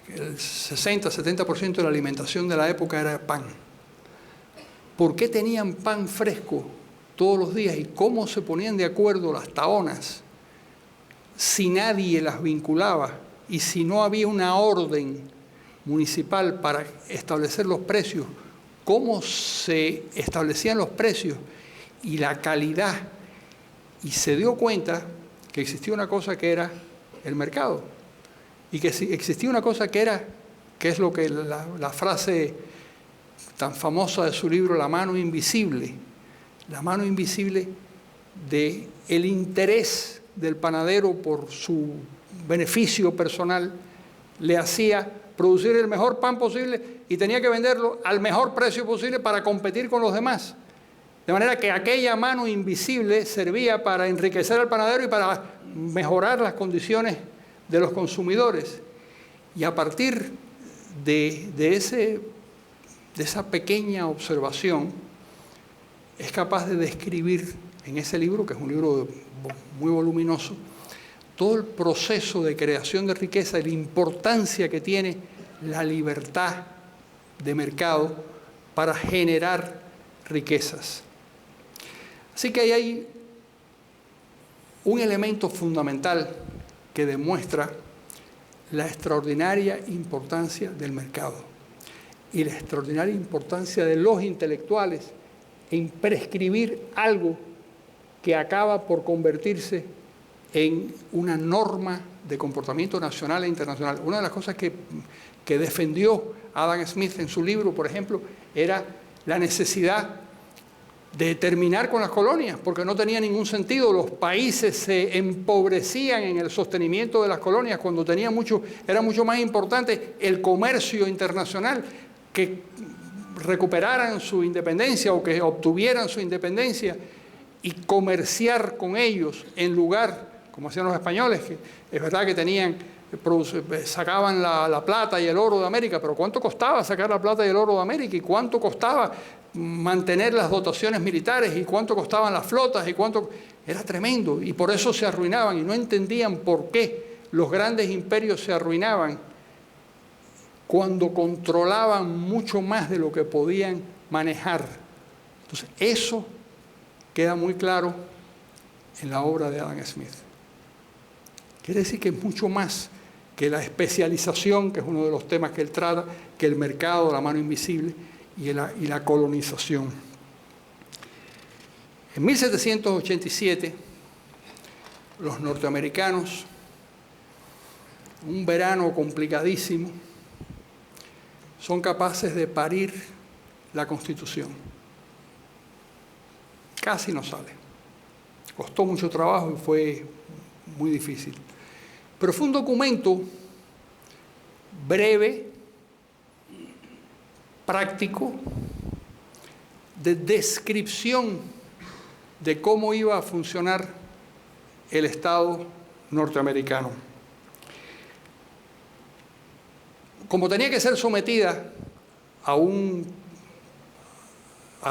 el 60-70% de la alimentación de la época era pan? ¿Por qué tenían pan fresco todos los días y cómo se ponían de acuerdo las tahonas si nadie las vinculaba y si no había una orden municipal para establecer los precios? ¿Cómo se establecían los precios y la calidad? Y se dio cuenta que existía una cosa que era el mercado, y que existía una cosa que es lo que la frase tan famosa de su libro, La mano invisible del interés del panadero por su beneficio personal, le hacía producir el mejor pan posible y tenía que venderlo al mejor precio posible para competir con los demás. De manera que aquella mano invisible servía para enriquecer al panadero y para mejorar las condiciones de los consumidores. Y a partir de esa pequeña observación, es capaz de describir en ese libro, que es un libro muy voluminoso, todo el proceso de creación de riqueza y la importancia que tiene la libertad de mercado para generar riquezas. Así que ahí hay un elemento fundamental que demuestra la extraordinaria importancia del mercado y la extraordinaria importancia de los intelectuales en prescribir algo que acaba por convertirse en una norma de comportamiento nacional e internacional. Una de las cosas que defendió Adam Smith en su libro, por ejemplo, era la necesidad de terminar con las colonias, porque no tenía ningún sentido. Los países se empobrecían en el sostenimiento de las colonias cuando era mucho más importante el comercio internacional, que recuperaran su independencia o que obtuvieran su independencia y comerciar con ellos en lugar, como hacían los españoles, que es verdad que sacaban la plata y el oro de América, pero ¿cuánto costaba sacar la plata y el oro de América? ¿Y cuánto costaba mantener las dotaciones militares? ¿Y cuánto costaban las flotas? Era tremendo, y por eso se arruinaban, y no entendían por qué los grandes imperios se arruinaban cuando controlaban mucho más de lo que podían manejar. Entonces, eso queda muy claro en la obra de Adam Smith. Quiere decir que es mucho más que la especialización, que es uno de los temas que él trata, que el mercado, la mano invisible y la colonización. En 1787, los norteamericanos, un verano complicadísimo, son capaces de parir la Constitución. Casi no sale. Costó mucho trabajo y fue muy difícil. Pero fue un documento breve, práctico, de descripción de cómo iba a funcionar el Estado norteamericano. Como tenía que ser sometida a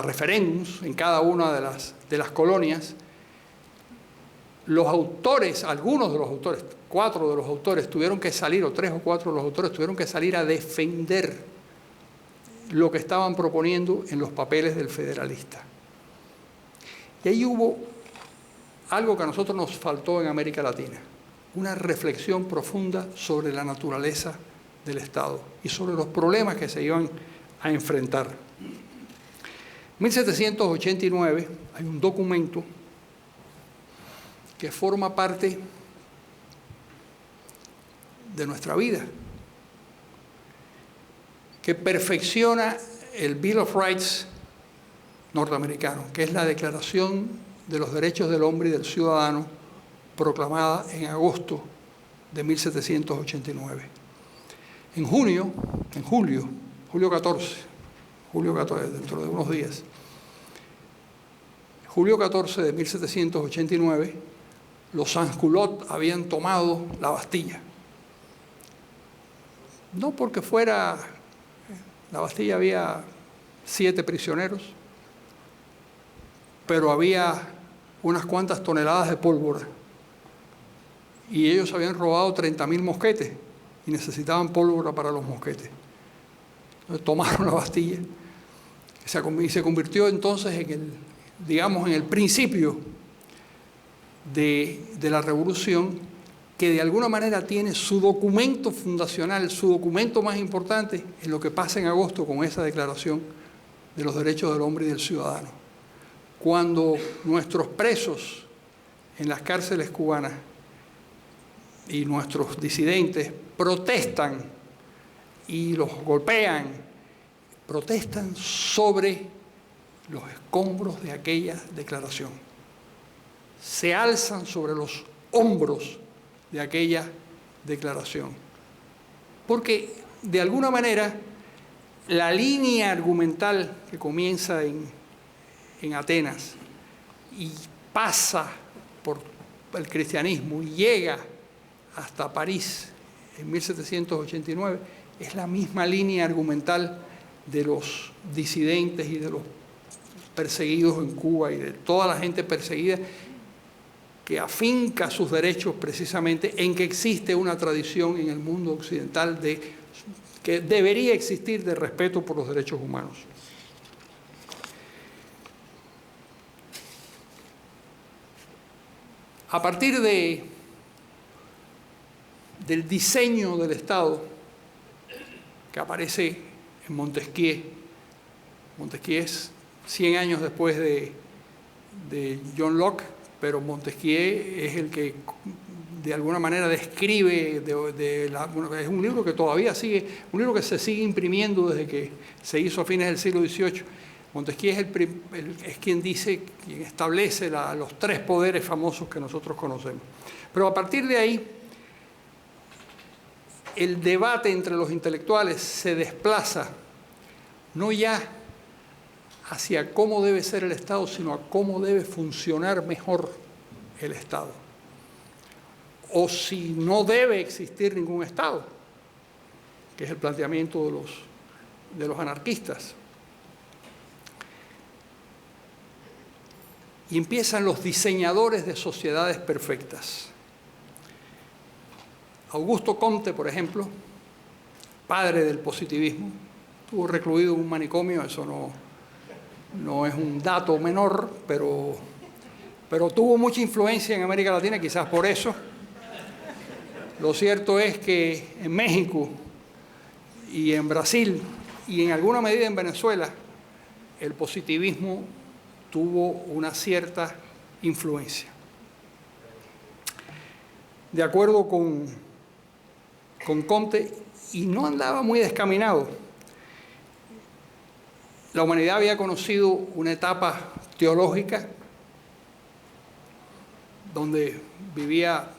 referéndums en cada una de las colonias, los autores, algunos de los autores, 4 de los autores tuvieron que salir, o 3 o 4 de los autores tuvieron que salir a defender lo que estaban proponiendo en los papeles del federalista. Y ahí hubo algo que a nosotros nos faltó en América Latina, una reflexión profunda sobre la naturaleza del Estado y sobre los problemas que se iban a enfrentar. En 1789 hay un documento que forma parte de nuestra vida, que perfecciona el Bill of Rights norteamericano, que es la Declaración de los Derechos del Hombre y del Ciudadano, proclamada en agosto de 1789. En julio 14, dentro de unos días, julio 14 de 1789, los sans-culottes habían tomado la Bastilla. No porque fuera, la Bastilla había 7 prisioneros, pero había unas cuantas toneladas de pólvora. Y ellos habían robado 30.000 mosquetes y necesitaban pólvora para los mosquetes. Entonces tomaron la Bastilla y se convirtió entonces en el principio de la revolución, que de alguna manera tiene su documento fundacional, su documento más importante en lo que pasa en agosto con esa Declaración de los Derechos del Hombre y del Ciudadano. Cuando nuestros presos en las cárceles cubanas y nuestros disidentes protestan y los golpean, protestan sobre los escombros de aquella declaración. Se alzan sobre los hombros de aquella declaración. Porque, de alguna manera, la línea argumental que comienza en Atenas y pasa por el cristianismo y llega hasta París en 1789, es la misma línea argumental de los disidentes y de los perseguidos en Cuba y de toda la gente perseguida, que afinca sus derechos precisamente en que existe una tradición en el mundo occidental que debería existir de respeto por los derechos humanos. A partir del diseño del Estado que aparece en Montesquieu, Montesquieu es 100 años después de John Locke, pero Montesquieu es el que de alguna manera describe, es un libro que todavía sigue, un libro que se sigue imprimiendo desde que se hizo a fines del siglo XVIII. Montesquieu es quien establece los 3 poderes famosos que nosotros conocemos. Pero a partir de ahí, el debate entre los intelectuales se desplaza no ya hacia cómo debe ser el Estado, sino a cómo debe funcionar mejor el Estado. O si no debe existir ningún Estado, que es el planteamiento de los anarquistas. Y empiezan los diseñadores de sociedades perfectas. Augusto Comte, por ejemplo, padre del positivismo, estuvo recluido en un manicomio, eso no es un dato menor, pero tuvo mucha influencia en América Latina, quizás por eso. Lo cierto es que en México y en Brasil y en alguna medida en Venezuela, el positivismo tuvo una cierta influencia. De acuerdo con Comte, y no andaba muy descaminado, la humanidad había conocido una etapa teológica donde vivía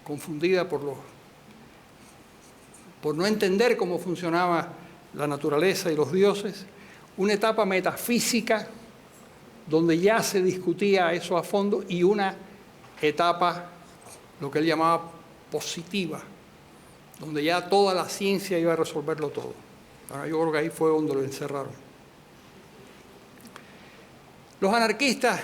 confundida por no entender cómo funcionaba la naturaleza y los dioses, una etapa metafísica donde ya se discutía eso a fondo, y una etapa, lo que él llamaba positiva, donde ya toda la ciencia iba a resolverlo todo. Ahora, yo creo que ahí fue donde lo encerraron. Los anarquistas,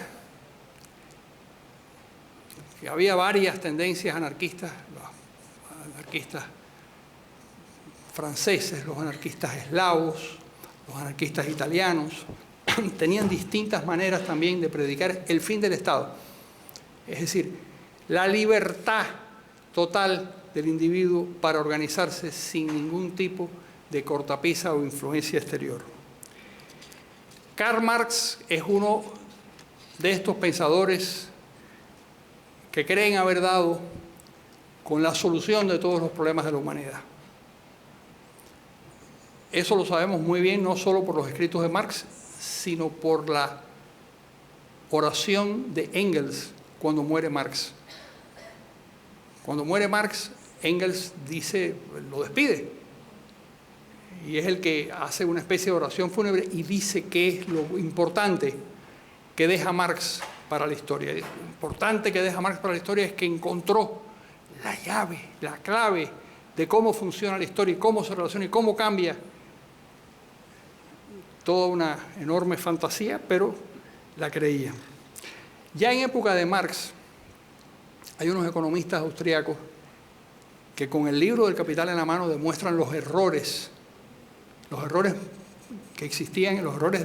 que había varias tendencias anarquistas, los anarquistas franceses, los anarquistas eslavos, los anarquistas italianos, tenían distintas maneras también de predicar el fin del Estado. Es decir, la libertad total del individuo para organizarse sin ningún tipo de cortapisa o influencia exterior. Karl Marx es uno de estos pensadores que creen haber dado con la solución de todos los problemas de la humanidad. Eso lo sabemos muy bien, no solo por los escritos de Marx, sino por la oración de Engels cuando muere Marx. Cuando muere Marx, Engels dice, lo despide. Y es el que hace una especie de oración fúnebre y dice qué es lo importante que deja Marx para la historia. Lo importante que deja Marx para la historia es que encontró la llave, la clave de cómo funciona la historia y cómo se relaciona y cómo cambia. Toda una enorme fantasía, pero la creía. Ya en época de Marx, hay unos economistas austríacos que con el libro del Capital en la mano demuestran los errores que existían, los errores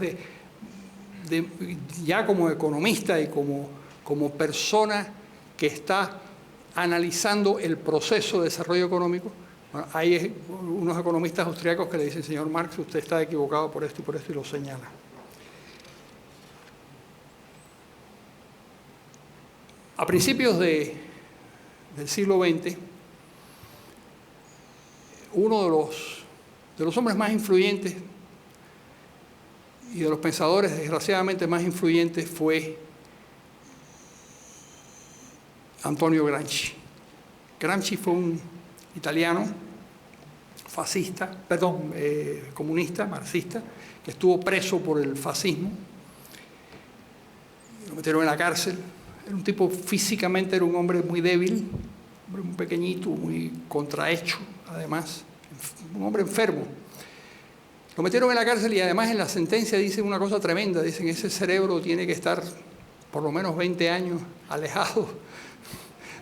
ya como economista y como persona que está analizando el proceso de desarrollo económico. Bueno, hay unos economistas austríacos que le dicen, señor Marx, usted está equivocado por esto, y lo señala. A principios del siglo XX, uno de los hombres más influyentes y de los pensadores desgraciadamente más influyentes fue Antonio Gramsci. Gramsci fue un italiano comunista, marxista, que estuvo preso por el fascismo. Lo metieron en la cárcel. Era un tipo, físicamente era un hombre muy débil, un hombre muy pequeñito, muy contrahecho, además, un hombre enfermo. Lo metieron en la cárcel y además en la sentencia dicen una cosa tremenda, dicen ese cerebro tiene que estar por lo menos 20 años alejado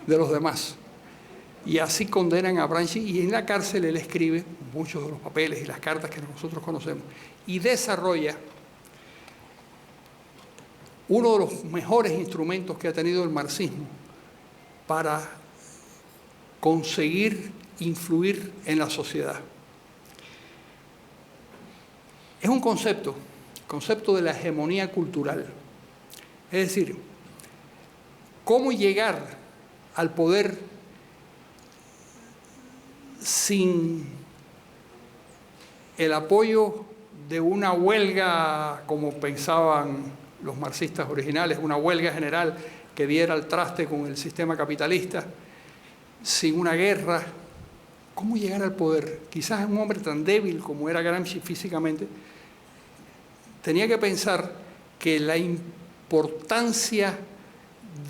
de los demás. Y así condenan a Gramsci y en la cárcel él escribe muchos de los papeles y las cartas que nosotros conocemos y desarrolla uno de los mejores instrumentos que ha tenido el marxismo para conseguir influir en la sociedad. Es un concepto de la hegemonía cultural. Es decir, cómo llegar al poder sin el apoyo de una huelga, como pensaban los marxistas originales, una huelga general que diera al traste con el sistema capitalista, sin una guerra. ¿Cómo llegar al poder? Quizás un hombre tan débil como era Gramsci físicamente, tenía que pensar que la importancia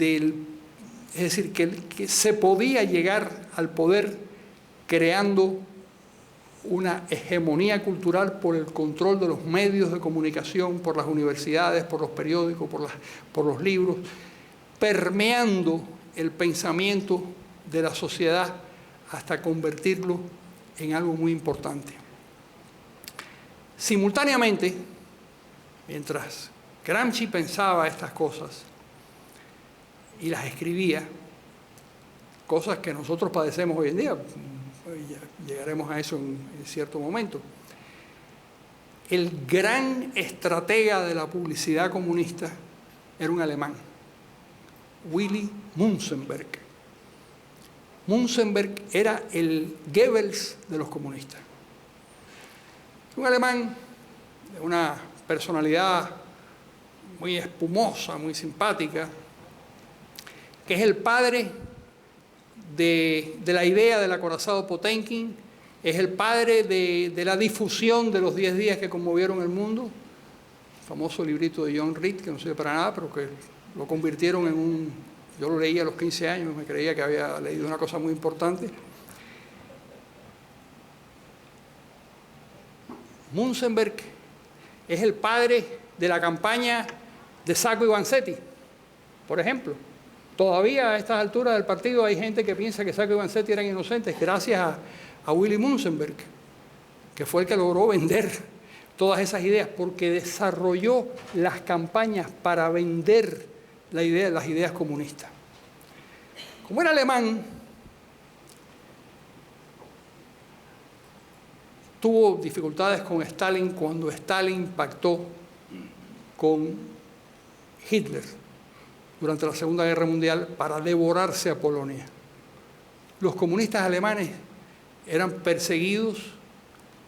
es decir, que se podía llegar al poder creando una hegemonía cultural por el control de los medios de comunicación, por las universidades, por los periódicos, por los libros, permeando el pensamiento de la sociedad hasta convertirlo en algo muy importante. Simultáneamente, mientras Gramsci pensaba estas cosas y las escribía, cosas que nosotros padecemos hoy en día, ya llegaremos a eso en cierto momento, el gran estratega de la publicidad comunista era un alemán, Willy Münzenberg. Münzenberg era el Goebbels de los comunistas. Un alemán de una personalidad muy espumosa, muy simpática, que es el padre de la idea del acorazado Potemkin, es el padre de la difusión de los 10 días que conmovieron el mundo. famoso librito de John Reed, que no sirve para nada, pero que lo convirtieron en un... Yo lo leí a los 15 años, me creía que había leído una cosa muy importante. Munzenberg es el padre de la campaña de Sacco y Vanzetti, por ejemplo. Todavía a estas alturas del partido hay gente que piensa que Sacco y Vanzetti eran inocentes gracias a Willy Munzenberg, que fue el que logró vender todas esas ideas, porque desarrolló las campañas para vender las ideas comunistas. Como era alemán, tuvo dificultades con Stalin cuando Stalin pactó con Hitler durante la Segunda Guerra Mundial para devorarse a Polonia. Los comunistas alemanes eran perseguidos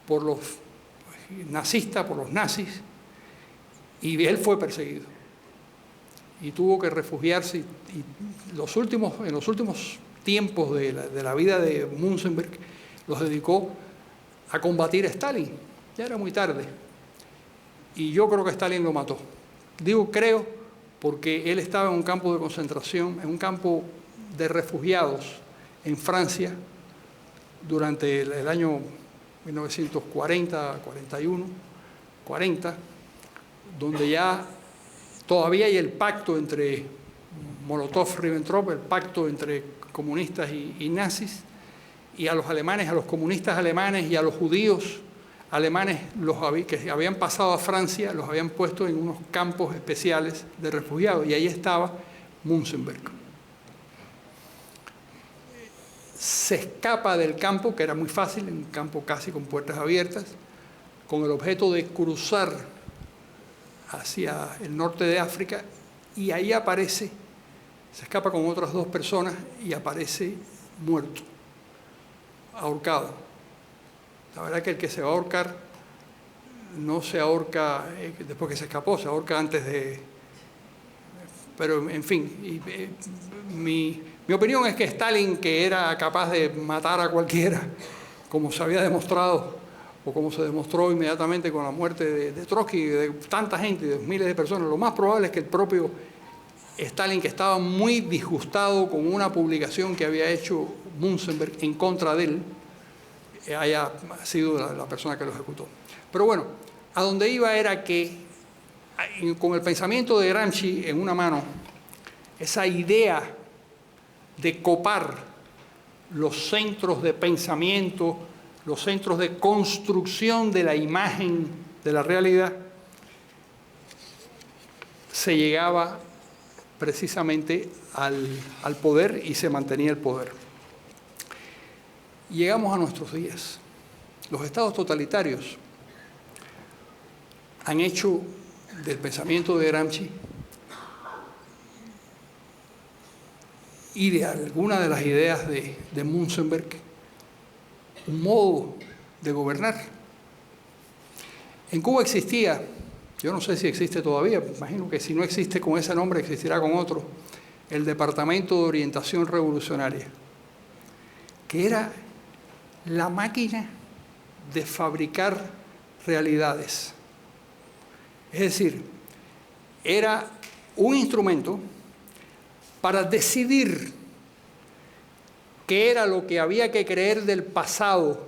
por los nazistas, por los nazis, y él fue perseguido. Y tuvo que refugiarse. Y en los últimos tiempos de la vida de Munzenberg los dedicó a combatir a Stalin. Ya era muy tarde. Y yo creo que Stalin lo mató. Digo creo porque él estaba en un campo de concentración, en un campo de refugiados en Francia durante el año 1940, 41, 40, donde ya todavía hay el pacto entre Molotov-Ribbentrop, el pacto entre comunistas y nazis, y a los alemanes, a los comunistas alemanes y a los judíos alemanes que habían pasado a Francia, los habían puesto en unos campos especiales de refugiados, y ahí estaba Munzenberg. Se escapa del campo, que era muy fácil, un campo casi con puertas abiertas, con el objeto de cruzar hacia el norte de África, y ahí aparece, se escapa con otras 2 personas y aparece muerto, ahorcado. La verdad que el que se va a ahorcar no se ahorca después que se escapó, se ahorca antes de... Pero, en fin, mi opinión es que Stalin, que era capaz de matar a cualquiera, como se había demostrado, o como se demostró inmediatamente con la muerte de Trotsky y de tanta gente, de miles de personas, lo más probable es que el propio Stalin, que estaba muy disgustado con una publicación que había hecho Munzenberg en contra de él, haya sido la persona que lo ejecutó. Pero bueno, a donde iba era que con el pensamiento de Gramsci en una mano, esa idea de copar los centros de pensamiento, los centros de construcción de la imagen de la realidad, se llegaba precisamente al poder y se mantenía el poder. Llegamos a nuestros días. Los estados totalitarios han hecho del pensamiento de Gramsci y de alguna de las ideas de Munzenberg un modo de gobernar. En Cuba existía, yo no sé si existe todavía, imagino que si no existe con ese nombre existirá con otro, el Departamento de Orientación Revolucionaria, que era la máquina de fabricar realidades. Es decir, era un instrumento para decidir qué era lo que había que creer del pasado.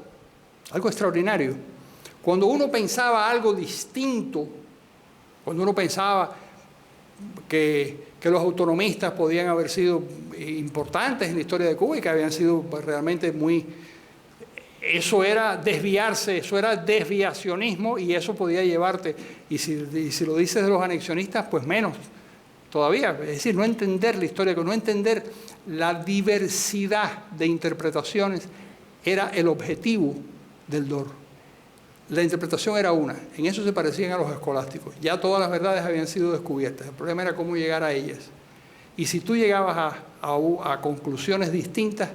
Algo extraordinario. Cuando uno pensaba algo distinto, cuando uno pensaba que los autonomistas podían haber sido importantes en la historia de Cuba y que habían sido realmente muy... Eso era desviarse, eso era desviacionismo y eso podía llevarte. Y si lo dices de los anexionistas, pues menos todavía. Es decir, no entender la historia, no entender la diversidad de interpretaciones era el objetivo del DOR. La interpretación era una. En eso se parecían a los escolásticos. Ya todas las verdades habían sido descubiertas. El problema era cómo llegar a ellas. Y si tú llegabas a conclusiones distintas,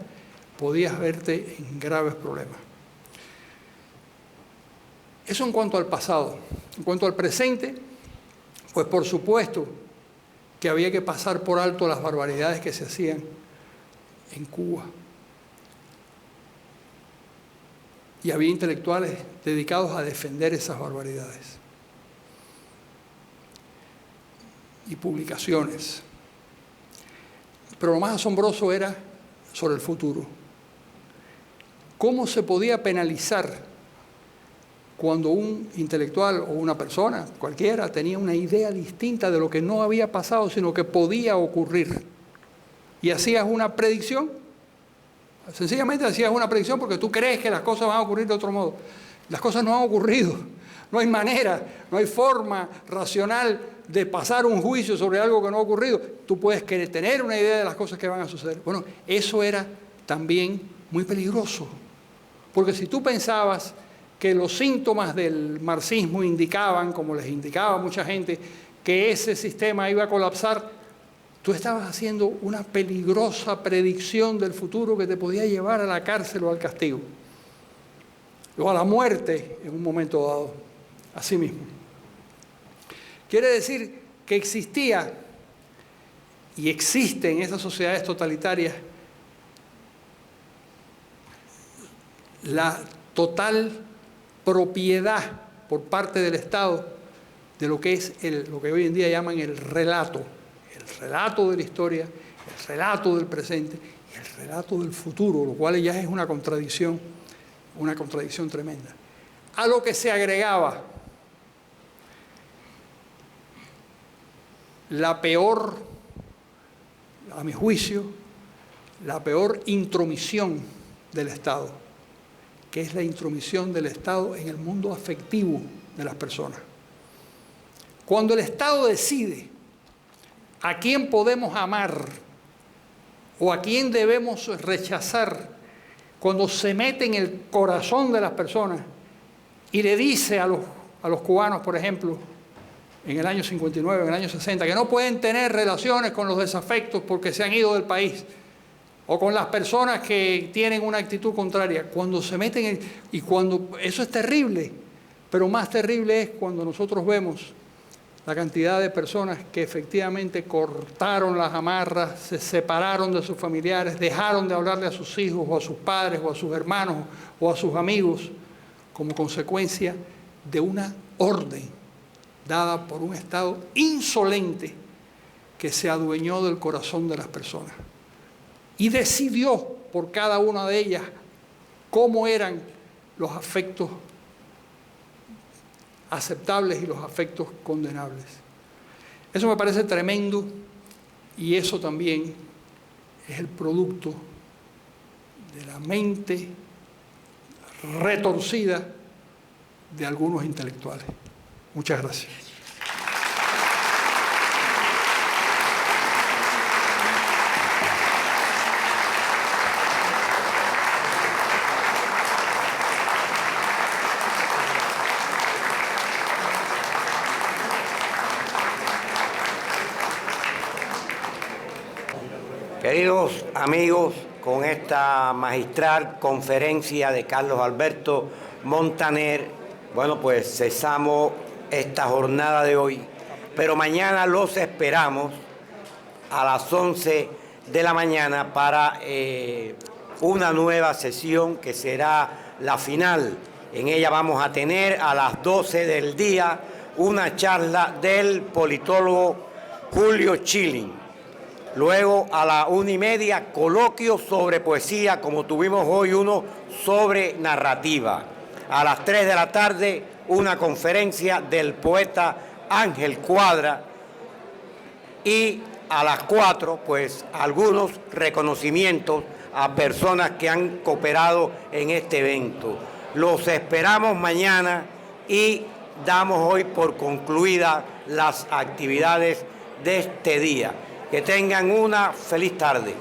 podías verte en graves problemas. Eso en cuanto al pasado. En cuanto al presente, pues por supuesto que había que pasar por alto las barbaridades que se hacían en Cuba. Y había intelectuales dedicados a defender esas barbaridades. y publicaciones. Pero lo más asombroso era sobre el futuro. ¿Cómo se podía penalizar cuando un intelectual o una persona, cualquiera, tenía una idea distinta de lo que no había pasado, sino que podía ocurrir? Y hacías una predicción, sencillamente hacías una predicción porque tú crees que las cosas van a ocurrir de otro modo. Las cosas no han ocurrido, no hay manera, no hay forma racional de pasar un juicio sobre algo que no ha ocurrido. Tú puedes querer tener una idea de las cosas que van a suceder. Bueno, eso era también muy peligroso, porque si tú pensabas que los síntomas del marxismo indicaban, como les indicaba mucha gente, que ese sistema iba a colapsar, tú estabas haciendo una peligrosa predicción del futuro que te podía llevar a la cárcel o al castigo, o a la muerte en un momento dado, así mismo. Quiere decir que existía y existe en esas sociedades totalitarias la total propiedad por parte del Estado de lo que es lo que hoy en día llaman el relato de la historia, el relato del presente y el relato del futuro, lo cual ya es una contradicción tremenda. A lo que se agregaba la peor, a mi juicio, la peor intromisión del Estado, que es la intromisión del Estado en el mundo afectivo de las personas. Cuando el Estado decide a quién podemos amar o a quién debemos rechazar, cuando se mete en el corazón de las personas y le dice a los cubanos, por ejemplo, en el año 59, en el año 60, que no pueden tener relaciones con los desafectos porque se han ido del país, o con las personas que tienen una actitud contraria, cuando se meten y cuando eso es terrible, pero más terrible es cuando nosotros vemos la cantidad de personas que efectivamente cortaron las amarras, se separaron de sus familiares, dejaron de hablarle a sus hijos o a sus padres o a sus hermanos o a sus amigos como consecuencia de una orden dada por un Estado insolente que se adueñó del corazón de las personas y decidió por cada una de ellas cómo eran los afectos aceptables y los afectos condenables. Eso me parece tremendo y eso también es el producto de la mente retorcida de algunos intelectuales. Muchas gracias. Queridos amigos, con esta magistral conferencia de Carlos Alberto Montaner, bueno, pues cesamos esta jornada de hoy, pero mañana los esperamos a las 11 de la mañana para una nueva sesión que será la final. En ella vamos a tener a las 12 del día una charla del politólogo Julio Schilling. Luego a la 1:30, coloquio sobre poesía, como tuvimos hoy uno sobre narrativa. A las 3 de la tarde, una conferencia del poeta Ángel Cuadra. Y a las 4, pues, algunos reconocimientos a personas que han cooperado en este evento. Los esperamos mañana y damos hoy por concluidas las actividades de este día. Que tengan una feliz tarde.